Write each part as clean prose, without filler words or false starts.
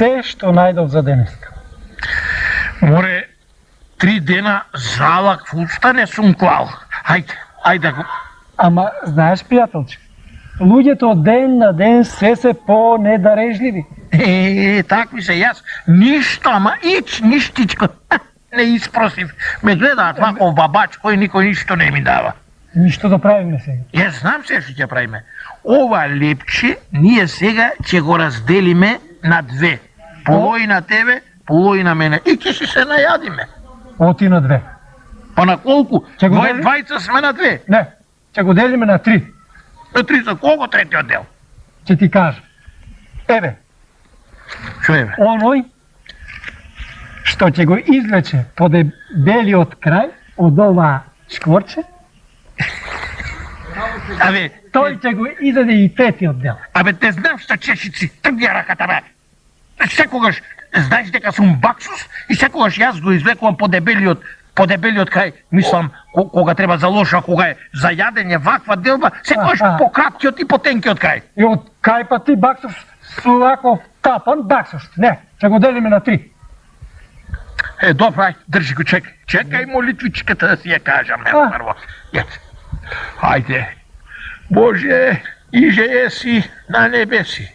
се што најдов за денеска. Море, 3 дена залак в уста не сум клал. Ајде го. Ама, знаеш, пријателче, луѓето од ден на ден се по-недарежливи. Такви се јас. Ништо, ама ништичко. Не испросив. Ме гледаат вако бабач кој никој ништо не ми дава. Ништо да правиме сега. Јас знам се што ќе правиме. Ова лепче ние сега ќе го разделиме на 2. Полој на тебе, полој на мене. И ќе се најадиме. Оти на 2. Па на колку? Ќе го делиме? Двајца сме на 2. Не, ќе го делиме на 3. На 3 за колко третиот дел? Ќе ти кажам. Еве, Шо е бе? оној што ќе го извлече по дебелиот крај од ова шкворче, Абе, тој ќе го изеде и третиот дел. Абе, те знам што чешици, трги ја раката бе. Секогаш, знаеш дека сум баксус и секогаш јас го извлекувам по дебелиот крај. Мислам, кога треба за лоша, кога е за јадење ваква делба, секогаш по краткиот и по тенкиот крај. И од кај па ти баксус со ваков капан баксус. Не, ќе го делиме на 3. Добро, ај, држи го, чекај молитвичката да си ја кажам, прво. Ајде, Боже, иже еси на небеси,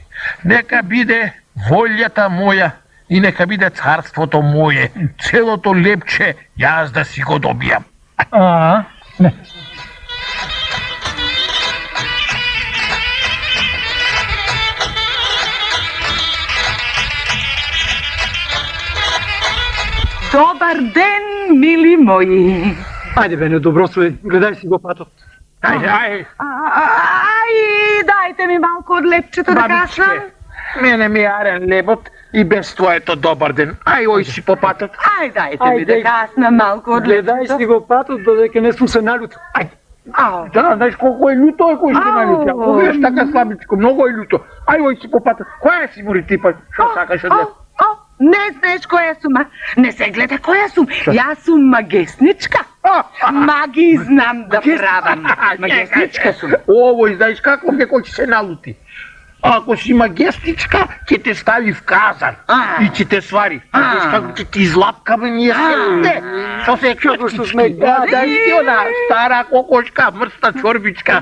нека биде волјата моја и нека биде царството моје, целото лепче јас да си го добијам. Не. Добар ден, мили мои. Ајде бе, недобросој, гледај си го патот. Ајде. Дайте ми малку од лепчето да каснам. Мене ми арен лебот и без твоето добар ден. Ој си по патот. Дайте ми да каснам малку од лепчето. Гледај си го патот, додека не сум се налютил. Да, знаеш колко е люто кој се налюти. Ако видиш така слабичко, многу е люто. Ој си по патот. Која си мори ти па? Шо сакаш од леп? Не знаеш која сум, не се гледа која сум. Јас сум магесничка. Маги знам да правам. Магесничка сум. Овој, знаеш како ќе се налути. Ако си магесничка, ќе те стави в казан и ќе те свари. Знаеш како ќе ти излапкаме ние сите. Што се кјотички. Да, и она стара кокошка, мрста чорбичка.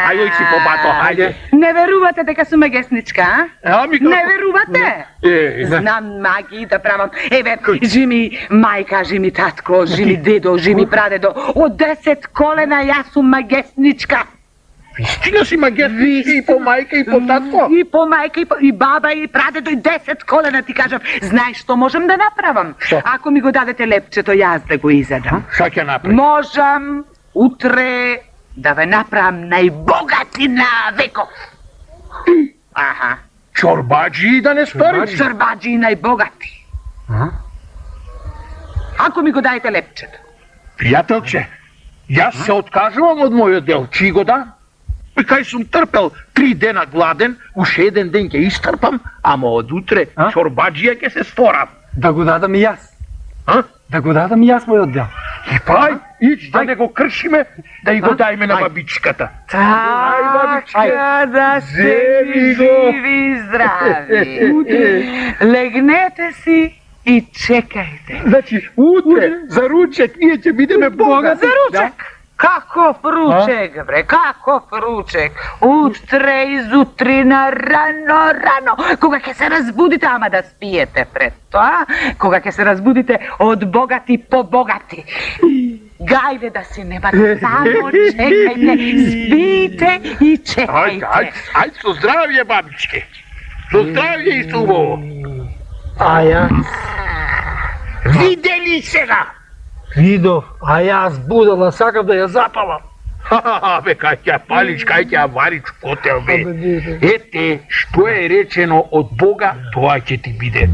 Ајде си по бато, ајде. Не верувате дека сум магесничка, а? Не верувате? Знам магии да правам. Еве, жими мајка, жими татко, жими дедо, жими прадедо. Од 10 колена јас сум магесничка. Вистина си магесничка и по мајка и по татко? И по мајка, и баба, и прадедо, и 10 колена ти кажам. Знаеш што можам да направам? Ако ми го дадете лепчето, јас да го изедам. Што ќе направи? Можам утре да ве направам најбогати на веков. Чорбаджи да не сториш? Чорбаджи најбогати. Ако ми го дадете лепчето. Пријателче, јас се откажувам од мојот дел. Чи го да? Кај сум трпел 3 дена гладен, уште еден ден ќе истрпам, ама од утре чорбаджија ќе се сторам. Да го дадам и јас. Да го дадам и јас мојот дел. И прај, ич да не го кршиме, да и го дајме на бабичката. Така да сте живи и здрави. Легнете си и чекајте. Значи, утре, за ручек, ние ќе бидеме богати. За ручек? Каков ручек, бре, каков ручек? Утре, изутрина, рано, кога ќе се разбудите, ама да спиете пред тоа, кога ќе се разбудите од богати по богати. Гајде да си не бате, само чекајте, спите и чекајте. Ајде, со здравје, бабичке. Со здравје и со убаво. Видели сега? Видов, а јас будала, сакав да ја запалам. Бе, кај ќе палиш, кај ќе вариш котел, бе. Ете, што е речено од Бога, тоа ќе ти биде.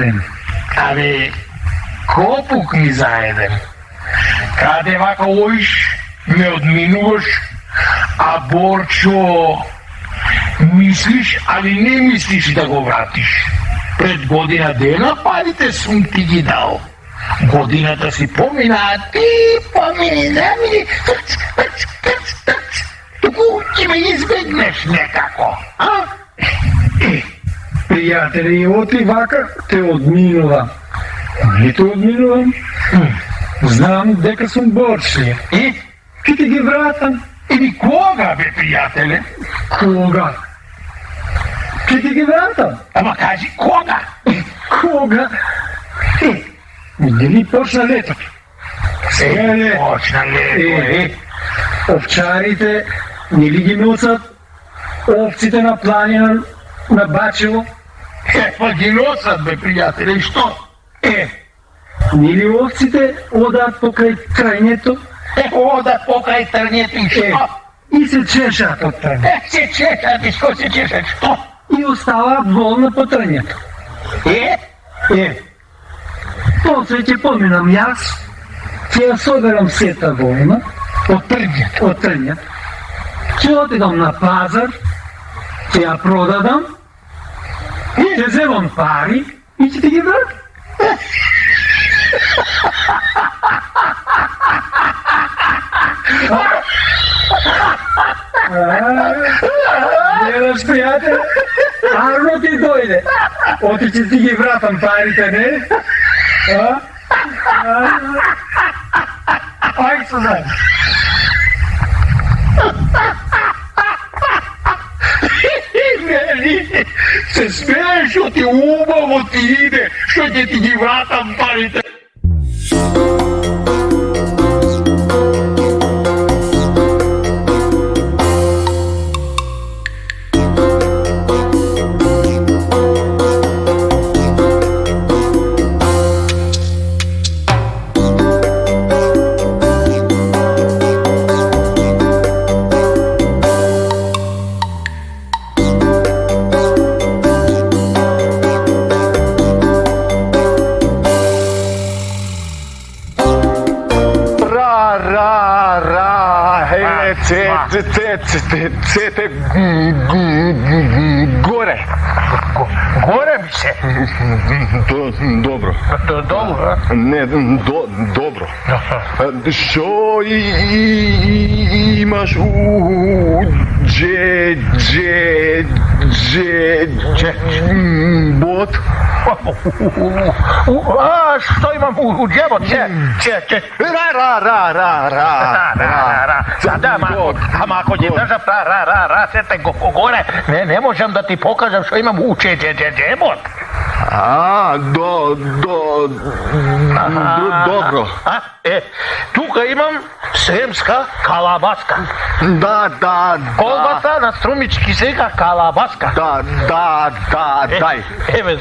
zajedem. Ali, kopuk mi zajedem. Kad ovako vojiš, me odminuješ, a Borčo, misliš, ali ne misliš da go vratiš. Pred godina dela parite sam ti gi dao. Godiната си помина, а ти помини, замини, тръц. Тук ти ме избегнеш некако, а? Приятели, оти вака те одминувам. Не те одминувам. Знам дека сум Борче. Ке ти ги вратам. Еми кога, бе, приятеле? Кога? Ке ти ги вратам. Ама кажи кога? Кога? Дали почна летото? Сега е лето. Почна лето, Овчарите не ли ги носат овците на планина на Бачево? Па ги носат, бе, приятеле, и що? Не ли овците одат покрай трънето? Одат покрай трънето и що? И се чешат от трънето. Се чешат, и що се чешат, що? И остават волна по трънето. После ќе поминам јас, ќе ја соберам сета волна од трънјето, ќе отидам на пазар, ќе ја продадам, ќе земам пари и ќе ти ги вратам. Гледаш, пријател, Арно ти дојде. Оти ќе ти ги вратам парите, не? Ај се знае. Нели, се смееш, што ти убаво ти иде, што ќе ти ги вратам парите. Цете горе. Горе ми се. Добро. Долу, Не, добро. Що имаш у бот? Що имам у джебот? Ама ако ги држам рацете горе, не можам да ти покажам што имам у джебот. Добро. Тука имам сремска калабаска. Да. Колбаса на струмички сега калабаска. Да, дай. Еве,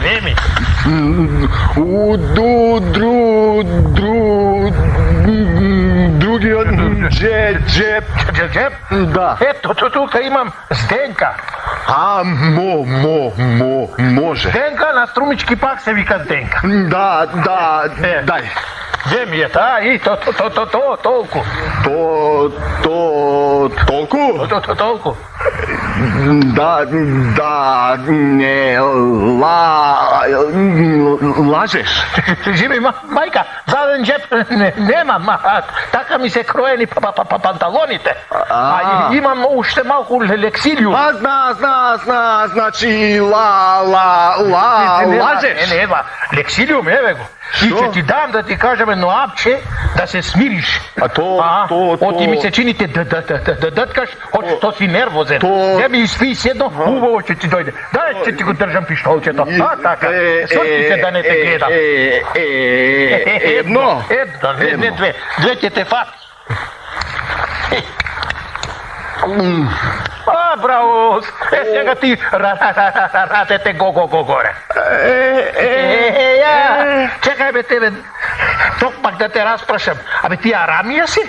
земи. Другиот джеб. Джеб? Да. Ето, тука имам Зденка. Може. Зденка на струмички пак се вика Зденка. Да, дай. Земи е та и толку. Толку? Толку. Да, не лажеш. Живи, мајка, заден джеб немам, така ми се кроени панталоните. А имам уште малку лексилиум. Значи лажеш. Не, лексилиум, еве го. И ќе ти дам да ти кажем едно апче да се смириш. Оти ми се чините да дъткаш, што си нервозен. Земи и спи си едно, хубаво ќе ти дојде. Дай ќе ти го држам пиштолчето. Така, сврти се да не те гледам. Едно, не две. Две ќе те фати. Браво! Сега ти ратете го горе. Чекай бе тебе, ток пак да те разпрашам. Абе ти арамија си?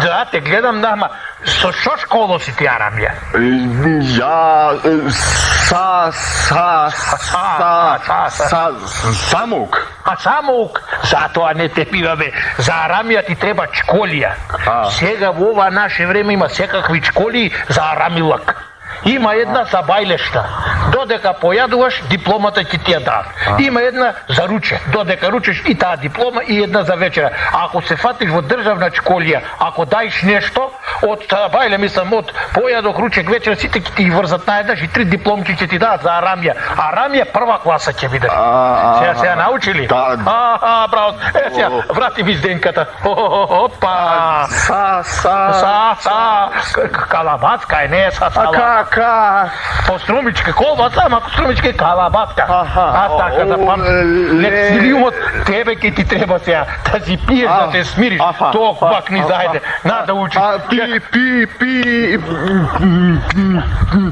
Да, те гледам, да, ама Со що школу си ти, Арамија? Ja samouк. А самоук, затоа не те пива бе. За Арамија ти треба чколија. Сега во ова наше време има секакви чколи за арамилак. Има една за бајлешта. Додека појадуваш, дипломата ќе ти ја дадат. Има една за руче. Додека ручеш и таа диплома и една за вечера. Ако се фатиш во државна чколија, ако даиш нешто, од бајле, мислам, од појадок, ручек, вечера, сите ќе ти ги врзат наеднаш и 3 дипломки ќе ти дадат за Арамија. Арамија прва класа ќе бидеш. Сега се ја научили? Да. Браво. Сега, врати ми изденката. Опа. Калабацка е, не е са сала. По струмичка, колбаса, ама струмичка е калабацка. Така да не силиумот, тебе ке ти треба сега да си пиеш, да се смириш. Ток пак ни зајде. На да учиш.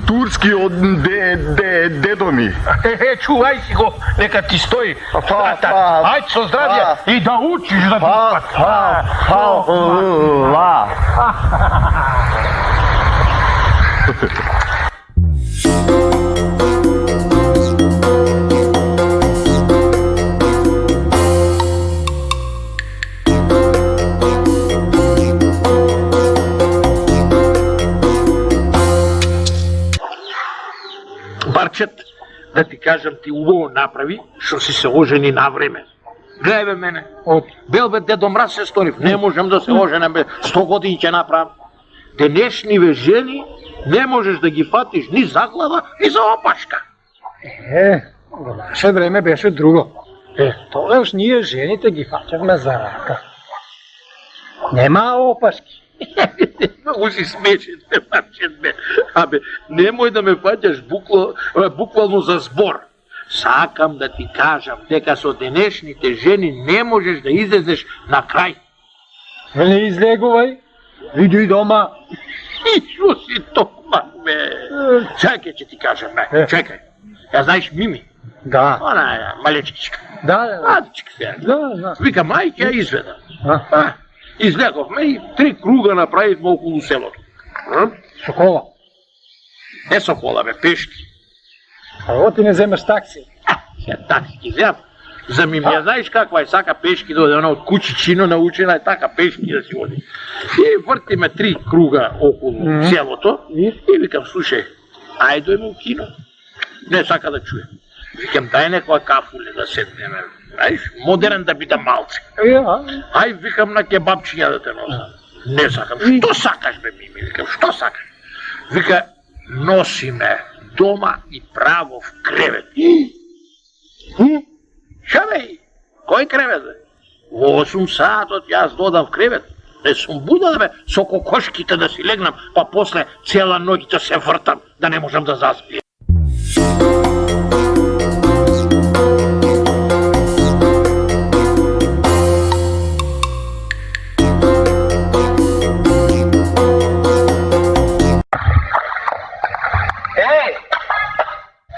Турски од дедо ми. Чувај си го, нека ти стои. Ајде со здравје и да учиш за друг пат. Барчет, да ти кажам, ти убаво направи, што си се ожени на време. Гледај бе мене, од Белбе Дедо Мраз се сторив, не можем да се оженем бе, 100 години ќе направам. Денешниве жени не можеш да ги фатиш ни за глава, ни за опашка. Во наше време беше друго. Тогаш ние жените ги фаќавме за рака. Нема опашки. Многу си смешен, бе, Барчет, бе. Абе, немој да ме фаќаш буквално за збор. Сакам да ти кажам дека со денешните жени не можеш да излезеш на крај. Не излегувај, иди дома. И шо си тома, бе? Чекај, ќе ти кажам, бе, чекај. Ја знаеш Мими? Да. Она е малечкичка. Да. Младичка сега. Да. Вика, мај, ќе ја изведа. Излеговме и 3 круга направивме околу селото. Со кола. Не со кола, бе, пешки. Како ти не земеш такси? Сега такси ги земам. За Мими, ја знаеш каква е, сака пешки да оде, она од кучичино научена е така пешки да си оди. И вртиме 3 круга околу селото и викам, слушај, ајдојме у кино. Не сака да чуе. Викам, дај некоја кафуле да седнеме. Знаеш, модерен да биде малце. Ај, викам, на кебабчиња да те носам. Не сакам. Што сакаш, бе, Мими? Викам, што сакаш? Вика, носи ме дома и право в кревет. Ша бе, кој кревет, бе? Во 8 сатот јас додам в кревет. Не сум будал, бе, со кокошките да си легнам, па после цела ноќта се вртам, да не можам да заспием.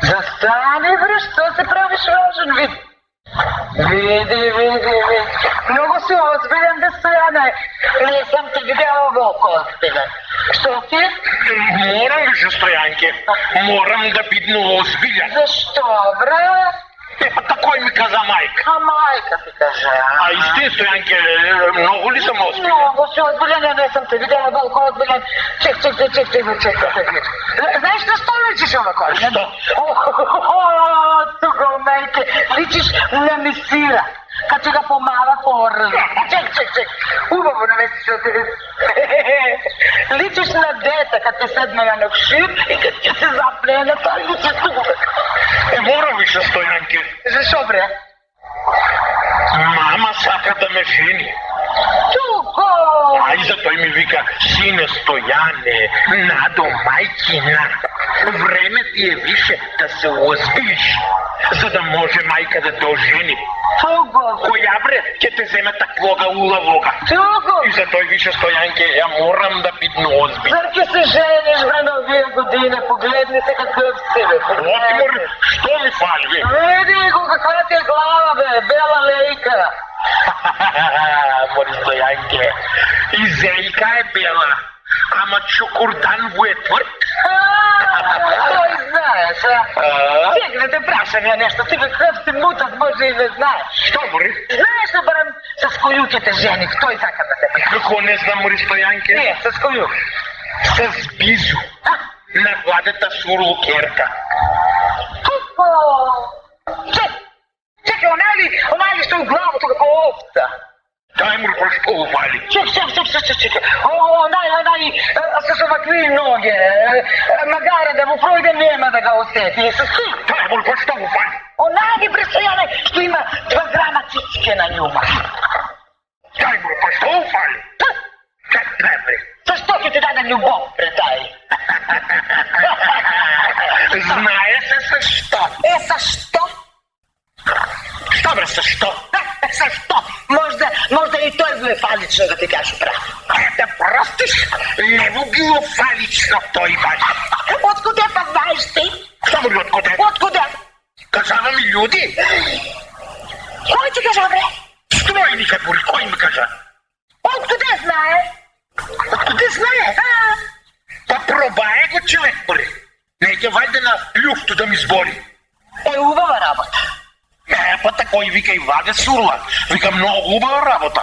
Застани, бре, што се правиш важен, види. Види. Много си озбилен, бе, Стојане. Не сам те видела волко озбилен. Што ти? Морам, више, Стојанке. Морам да бидно озбилен. Зашто, бре? Па такој ми каза мајка. А мајка ти каже, А и ти, Стојанке, многу ли сам озбилен? Много си озбилен, ја не сам те видела волко озбилен. Чек. Знаеш на што личиш овако? Што? Тука, мајке, личиш на месира. Kad će ga pomala porno. Ček. Ubavo na mjesecu. Ličiš na dete kad te sedne na šip i kad će se zaplene, to ličiš tu. Moram više, Stojanke. Zašto, bre? Mama saka da me ženi. Tugo! A iza to mi vika, sine Stojane, nado majkina. Vreme ti je više da se ozbiliš, za da može majka da te oženi. Tugo! Koja bre, će te zeme takvoga ulavoga. Tugo! I za to je više, Stojanke, ja moram da bitno ozbiljim. Zar će se ženiš, bre, na 2 godine, pogledni se kakav si, bre. Otimor, što mi fali, vi? Vidi go, kakva ti je glava, bre, bela lejka. Mori Stojanke, i Zeljka je bela. Ама Чукурдан му е твърд. Той знаеш, Стигне те прашам я нещо, ти какъв си мутът може и не знаеш. Що, Мори? Знаеш ли, барам, с коюките жених, той така да те прашам. Какво не знам, Мори Стоянке? Не, с коюк. С Бизо. На младата сурлукерка. Чекай, она ли що в главу тук по овца? Дай му просто ували. Чекай. Она ли с овакви ноги. Магара да му пройде, нема да ga осети. Дай му просто ували. Она ли престояне, što ima 2 grama cicke na njuma. Дай му просто ували. Как трябва? Защо ти ти даде любов, предай? Знае се защо. Защо? Що бе, защо? Защо? Може и той го е фалично да ти каже право. Да простиш, не му било фалично той баш. Откъде па знаеш ти? Само ли откъде? Откъде? Кажава ми люди. Кой ти кажа, бре? Що е ми Бори, кой ми кажа? Откъде знае? Откъде знае? Па пробае го човек, Бори. Нека вайде на люфто да ми сбори. Убава работа. Па такой вика и ваде сурла. Вика много хубава работа.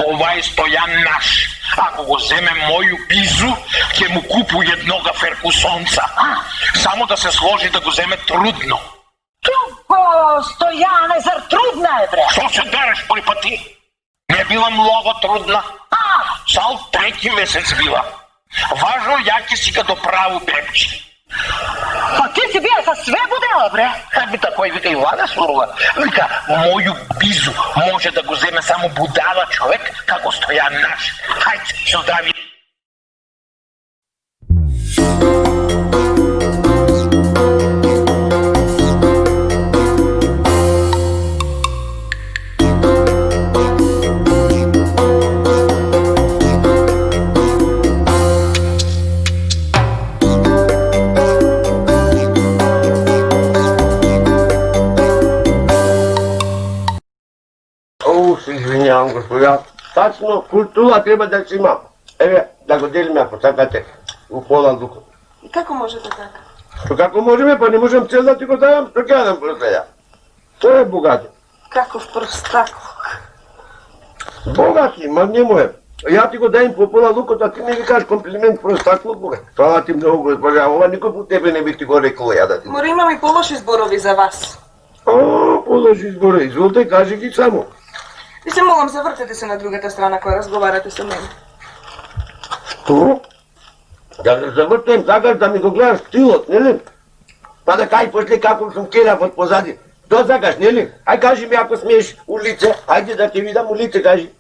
Ова е Стоян наш. Ако го вземе мою Бизо, ќе му купу еднога феркусонца. Само да се сложи да го вземе трудно. Стояне, зар трудна е, бре? Що се дереш при пъти? Не била много трудна. Сал 3 месец била. Важно яки си като право бебче. А ти си бия със све будела, бре? Ами такой вика и Влада Сурла. Вика, мою Бизо може да го вземе само будала човек, како Стоян наш. Хайде, сюда ви. Извинявам, господа. Точно култура трябва да си има. Еве, да го делим, ако сакате, у пола духа. И како можете така? Како можеме, па не можем цел да ти го давам, што ќе дам простеја. Тој е богати. Каков простаклук. Богати, ма не може. Ја ти го даjem по пола лукот, а ти ми викаш комплимент простаклук, бога. Фала ти многу, госпожа, ова никој по тебе не би ти го рекла ја да ти. Мора имам и полоши зборови за вас. Положи збора, изволте, кажи ги само. И се молам, завртете се на другата страна која разговарате со мене. Што? Да се завртем, сакаш да ми го гледаш стилот, нели? Па да кај после како сум керав од позади. Тоа сакаш, нели? Ај кажи ми ако смееш у лице, ајде да ти видам у лице, кажи.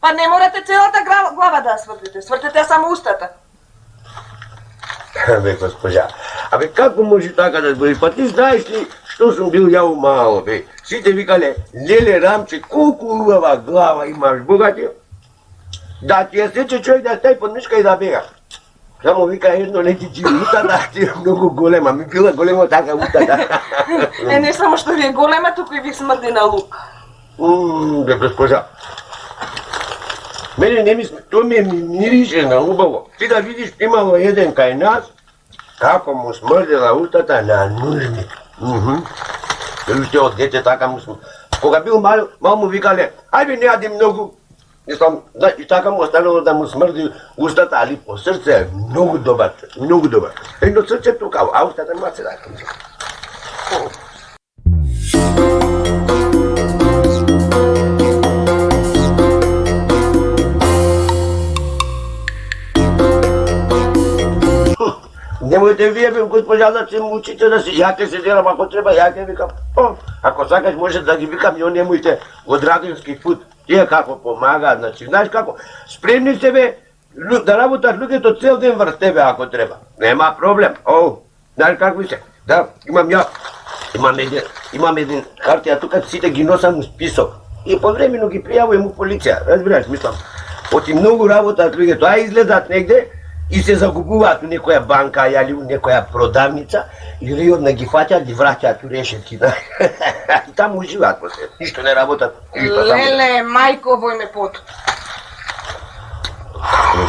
Па не морате целата глава да свртите, свртете само устата. Бе, госпожа, абе како може така да збори? Па ти знаеш ли што сум бил ја мало, бе? Сите викале, леле Рамче, колку убава глава имаш, богати? Да ти ја сече човек да стаи под мишка и да бега. Само вика едно не ти уста, да ти е многу голема, ми била голема така уста, да. Не само што ви е голема, туку и ви смрди на лук. Бе, госпожа, мене не мисли, то ми мирише на убаво. Ти да видиш, имало еден кај нас, како му смрдела устата на нужник. Уште од дете така му смрдела. Кога бил мал му викале, ајде не јади многу. И така му останало да му смрди устата, али по срце е многу добар, многу добар. Едно срце тукаво, а устата маце да. Немојте вие, бе, госпожа, да се мучите да си, ја ке се делам, ако треба, ја ке викам. Ако сакаш, може да ги викам, но немојте од Радински пут. Тие како помагаат, значи, знаеш како, спремни се, бе, да работат луѓето цел ден врз тебе, ако треба. Нема проблем. Знаеш какви се? Да, имам еден картија, тука сите ги носам у список. И повремено ги пријавувам у полиција, разбираш, мислам. Оти многу работат луѓето, а излезат негде, и се загубуваат у некоја банка или у некоја продавница, или одна ги фаќаат, ги враќаат у решетки. И таму уживаат после. Ништо не работат. Леле, мајко, вој ме потоп.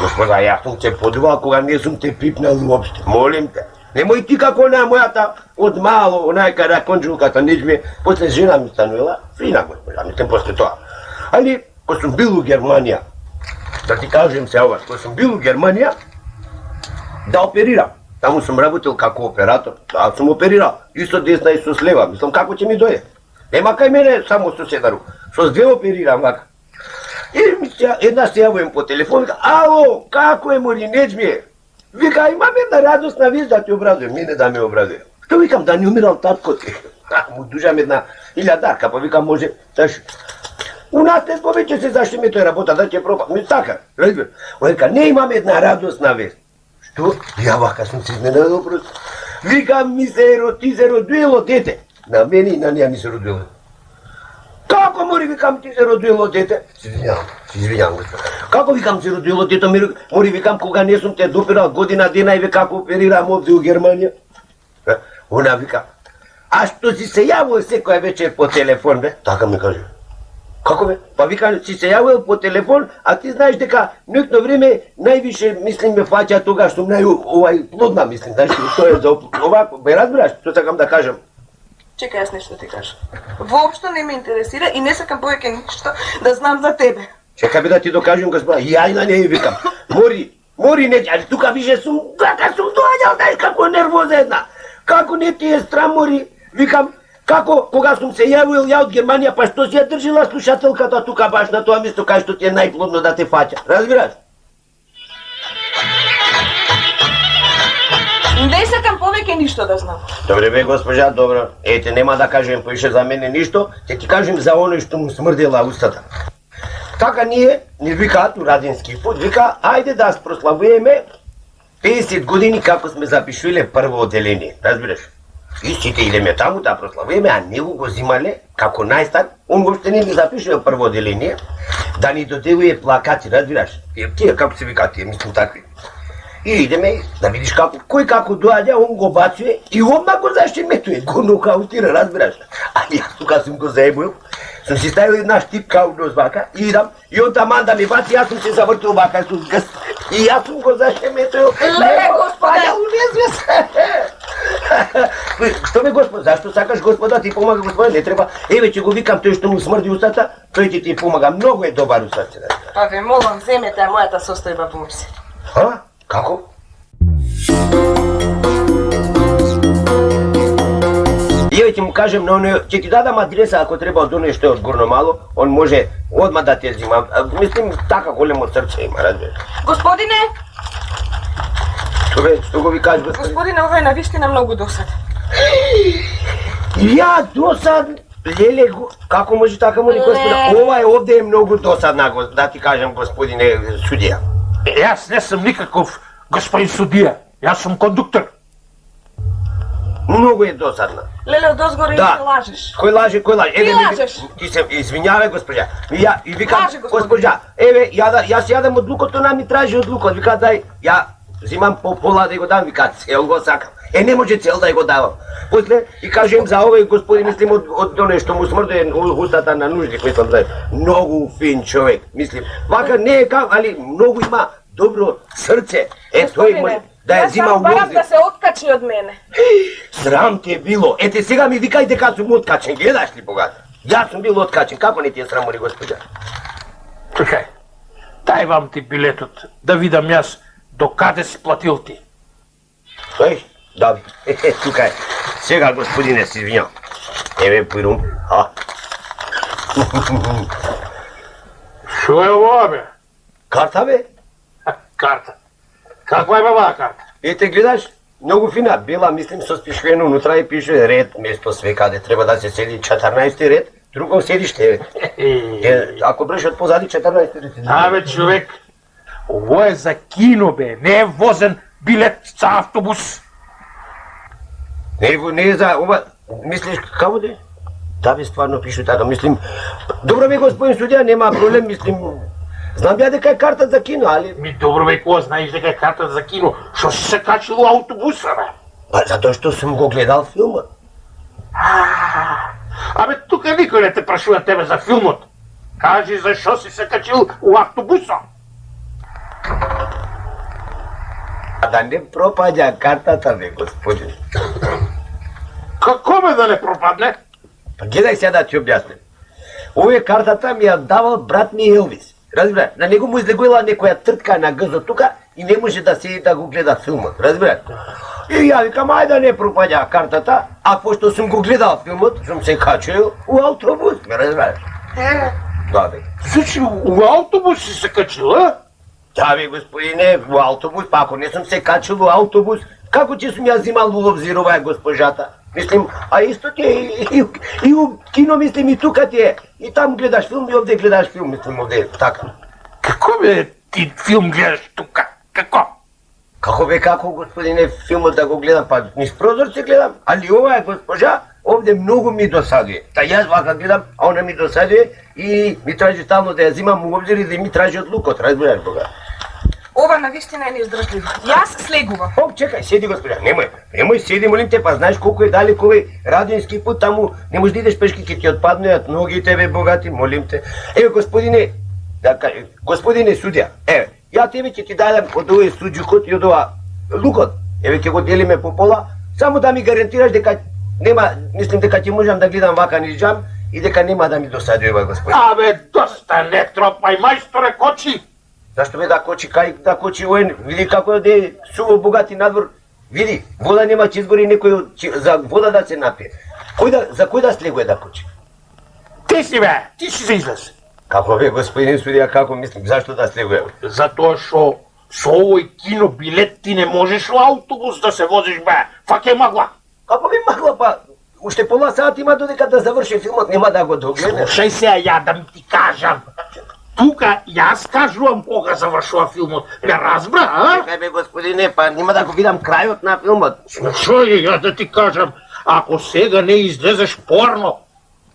Господа, јас сум те подувал кога не сум те пипнал уопште. Молим те. Немој ти како она мојата од мало, онај кај конџулката нечме, после жена ми станувала, фина госпожа, мислам после тоа. Али, кога сум бил у Германија, да ти кажем се ова, кога сум бил у Германија, да оперирам. Таму сум работил како оператор, а сум оперирал и со десна и со слева, мислам како ќе ми дојде. Нема кај мене само со седару, со две оперирам вака. И една се јавувам по телефон, вика, ало, како е моли нечме? Вика, имам една радосна вест да ти обрадуjem, мене да ме обрадуе. Што викам, да не умирал татко ти? Му дужам една илјадарка, па викам, може, зашо? У нас не повеќе се зашто ми тој работа, да ќе пропа. Ми така, разбир. Он вика, не имам една радосна вест. Што? Ја вака сум се изненадал просто. Викам, ти се родило дете. На мене и на неја ми се родило. Како мори, викам, ти се родило дете? Се извинјавам, господа. Како викам се родило дете, мори, викам, кога не сум те допирал година дена и ве како оперирам овде у Германија? Она вика, а што си се јавил секоја вечер по телефон, бе? Така ми каже. Како бе? Па вика, си се јавил по телефон, а ти знаеш дека некно време највише, мислим, ме фаќа тогаш сум плодна, мислим, знаеш, тоа е за ова, бе разбираш, што сакам да кажам. Чекај, јас нешто ти кажам. Воопшто не ме интересира и не сакам повеќе ништо да знам за тебе. Чекај бе да ти докажам, господа, ја и на неја викам. Мори, не, али тука више сум, така сум доаѓал, знаеш како нервоза една. Како не ти е страм, мори, викам, како, кога сум се јавил ја од Германија, па што си ја држила слушателката тука баш на тоа место кај што ти е најплодно да те фаќа, разбираш? Не сакам повеќе ништо да знам. Добре бе, госпожа, добро. Ете, нема да кажем поише за мене ништо, ќе ти кажем за оној што му смрдела устата. Така ние, ни викаат у Радински пут, вика, ајде да прославуваме 50 години како сме запишувале прво одделение, разбираш? И сите идеме таму да прославуваме, а него го зимале како најстар, он воопште не ни запишува прво одделение, да ни доделува плакати, разбираш? Тие како се викаат, тие мислам такви. И идеме да видиш како, кој како доаѓа, он го бацуе и одмah го зашеметуе, го нокаутира, разбираш? А јас тука сум го заебуил, сум си ставил една штипка у нос вака и идам, и он таман да ми баци, јас сум се завртил вака со гъс. И јас сум го зашеметуил. Леле, господа! Што ме господ, зашто сакаш господа, ти помага господа, не треба. Еве ќе го викам тој што му смрди устата, тој ќе ти помага, многу е добар у срце. Па ве молам, земете мојата состојба во обзир. А? Како? Еве ќе му кажем на оној, ќе ти дадам адреса ако треба од оној што е од Горно Мало, он може одма да те зима. Мислим така големо срце има, разбираш. Господине, Што го ви кажеш, господине? господине, ова е навистина многу досаден. Ја досаден? Леле, како може така моли господа? Ова е овде е многу досадна, да ти кажам, господине судија. Јас не сум никаков господин судија, јас сум кондуктор. Многу е досадна. Леле, одозгоре Да. и лажеш. Кој лаже, кој лаже? Ти лажеш. Ти се извинјавај, госпожа. И викам, Лаже, господин. госпожа, еве, јас јадам од лукот, она ми тражи од лукот. Вика, дај, ја зимам по пола да го дам, вика, цел го сакам. Не може цел да го давам. После и кажем за овој господин, мислим, од оној што му смрде устата на нужник, мислам, знаеш, многу фин човек, мислим. Вака не е како, али многу има добро срце. Тој може да ја зима у барам обзир. да се откачи од мене. Срам те било. Ете сега ми викај дека сум откачен, гледаш ли богат? Јас сум бил откачен, како не ти е срамори, госпожа? Чекај, дај вам ти билетот, да видам јас до каде си платил ти. Тој? Да, тука е. Сега, господине, се извинјам. Еве, пирум. Шо е ова, бе? Карта, бе? Карта. Каква е оваа карта? Ете, гледаш, многу фина, бела, мислим, со спишвено, унутра и пише ред, место све каде треба да се седи 14 ред, друго седиште, ако бреш од позади 14 ред. Абе, човек, ово е за кино, бе, не е возен билет за автобус. Не е за ова, мислиш како де? Да, бе, стварно пишу така, мислим, добро бе, господин судија, нема проблем, мислим, знам ја дека е карта за кино, али... Ми добро бе, ко знаеш дека е карта за кино, што си се качил у автобуса, бе? Па затоа што сум го гледал филмот. Абе, тука никој не те прашува тебе за филмот. Кажи за што си се качил у автобуса. Da ne propađa kartata, me, gospodine. Kako me da ne propadne? Pa gledaj сега da ti objasnim. Ove картата ми ја давал брат ми Елвис. Разбираш, на него му излегувала некоја тртка на гзо тука и не може да седи да го гледа филмот, разбираш? И ја викам, ајде да не пропаѓа картата, а пошто сум го гледал филмот, сум се качил у автобус, ме разбираш? Да, бе. Значи, у автобус си се качил, а? Да, бе, господине, у автобус, па ако не сум се качил у автобус, како ќе сум ја взимал у обзир оваа госпожата? Мислим, а исто ти е и у кино, мислим, и тука ти е. И там гледаш филм и овде гледаш филм, мислим, овде, така. Како бе ти филм гледаш тука? Како? Како бе, како, господине, филмот да го гледам, па низ прозор се гледам, али оваа госпожа овде многу ми досадuje. Та јас вака гледам, а она ми досадuje и ми тражи стално да ја взимам у обзир и да ми тражи од лукот, разбираш Бога. Ова навистина е неиздржливо. Јас слегувам. О, чекај, седи госпожа, немој седи, молим те, па знаеш колку е далеко овој радински пут, таму не можеш да идеш пешки, ќе ти отпаднеат ногите, бе, богати, молим те. Еве, господине судија, еве, ја тебе ќе ти дадам од овој суџукот и од ова лукот, еве, ќе го делиме по пола, само да ми гарантираш дека нема, мислим дека ќе можам да гледам вака низ джам и дека нема да ми досади ова господине. Абе, доста не тропај, мајсторе, кочи! Зашто бе да кочи, кај да кочи воен, види како е суво богати надвор, види, вода нема, ќе избори некој за вода да се напие. За кој да слегува да кочи? Ти си бе, ти си се излез. Како бе, господин судија, како мислим, зашто да слегува? Затоа што со овој кино билет ти не можеш во автобус да се возиш бе, фаќај магла. Како би магла, па, уште пола сат има додека да заврши филмот, нема да го догледа. Слушај сега ја да ми ти кажам. Тука јас кажувам кога завршува филмот. Ме разбра, а? Чекај бе, господине, па нема да го видам крајот на филмот. Слушај, ја да ти кажам, ако сега не излезеш порно,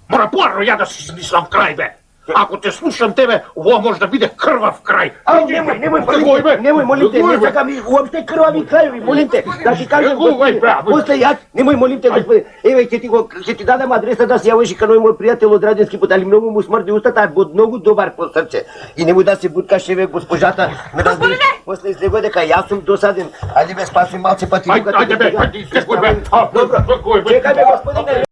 мора порно ја да си измислам крај бе. Ако те слушам тебе, ова може да биде крвав крај. Немој, молим те, не сакам уопште крвави крајови, молим те, да ти кажам, господине, после јас, немој, молим те, господине, еве, ќе ти дадам адреса да се јавиш и кај мој пријател од Радински пут, али многу му смрди устата, а од многу добар по срце. И немој да се буткаш, еве, госпожата, ме разбереш, после излегува дека јас сум досаден, ајде бе, спасуј малце пати. Ајде бе, излегувај бе. Добро, чекај бе, господине.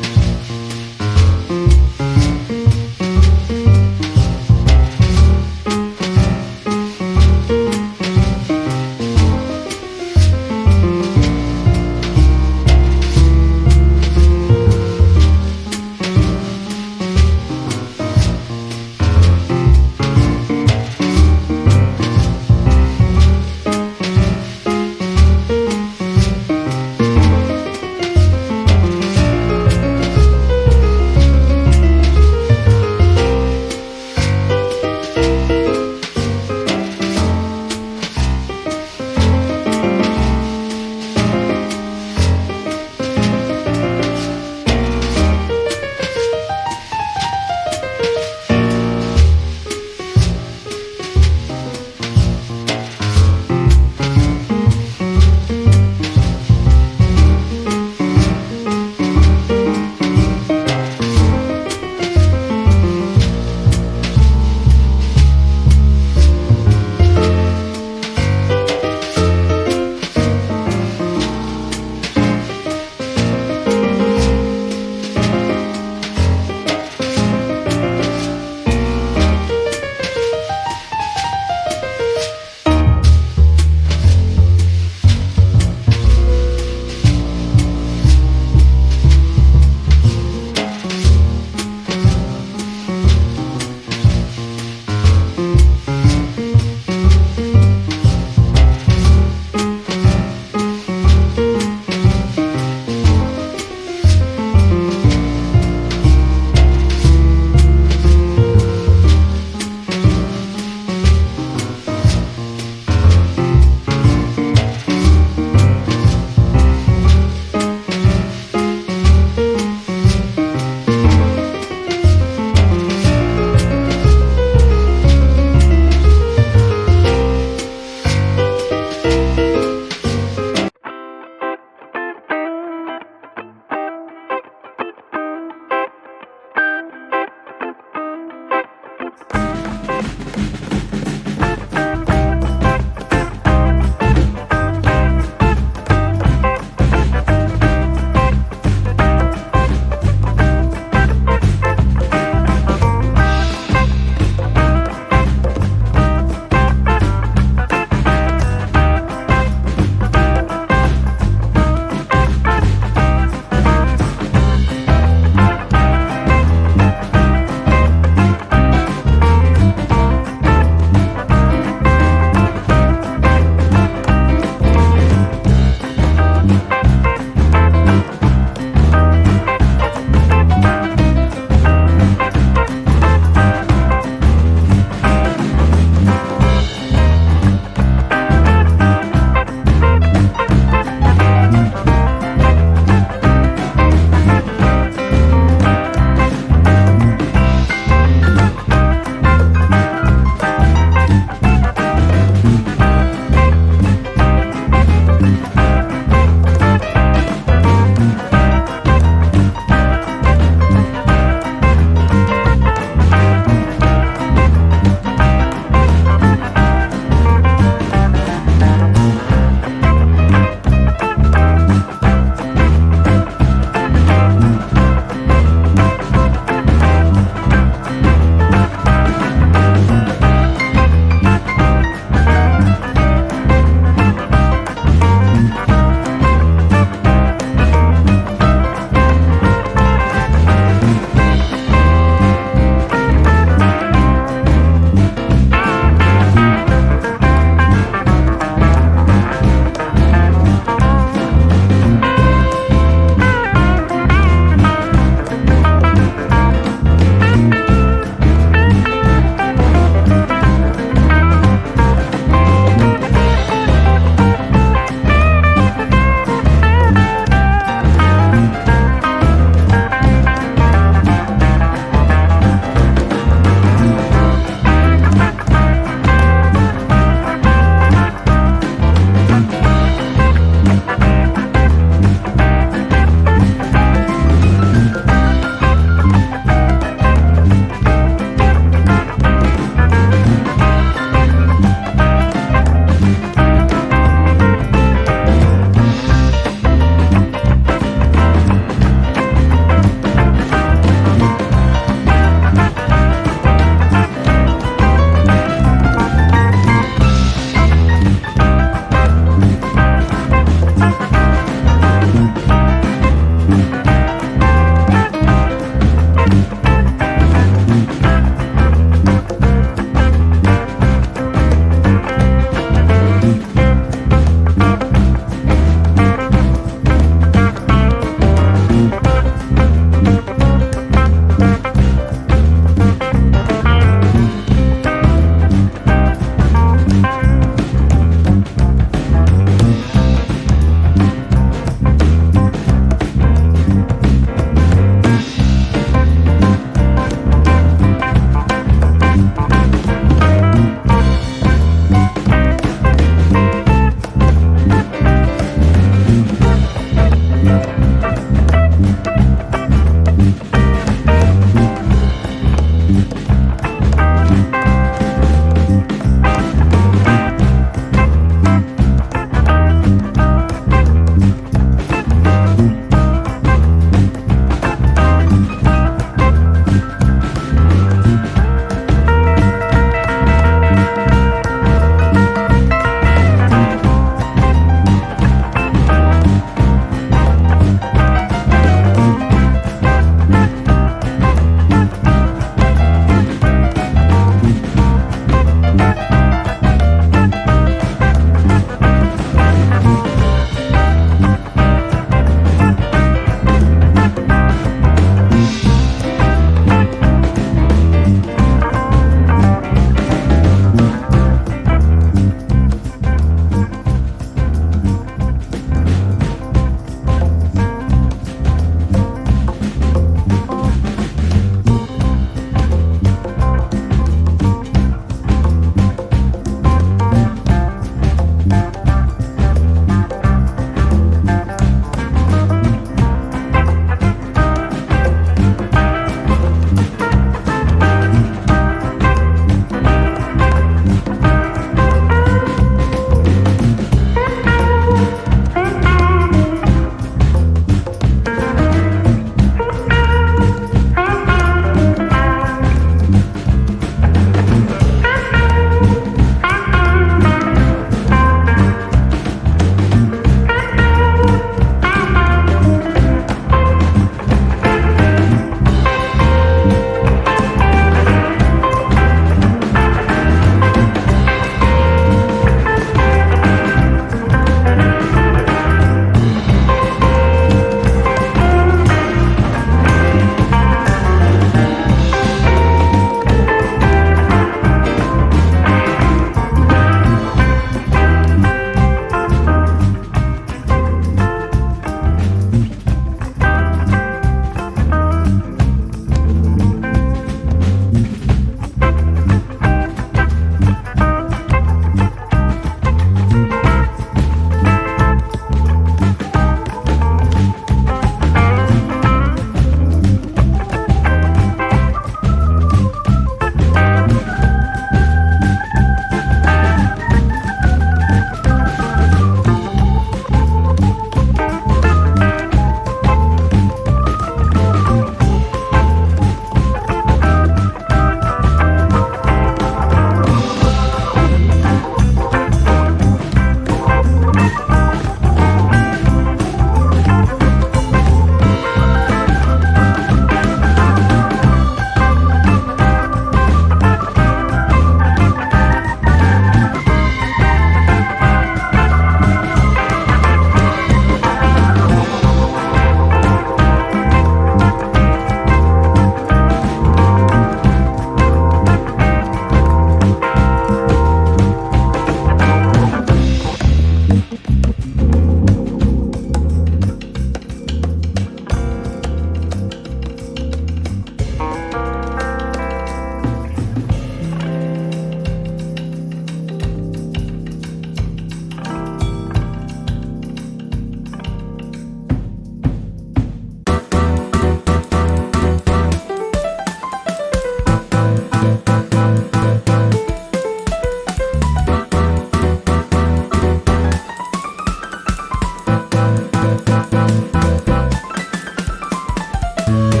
Thank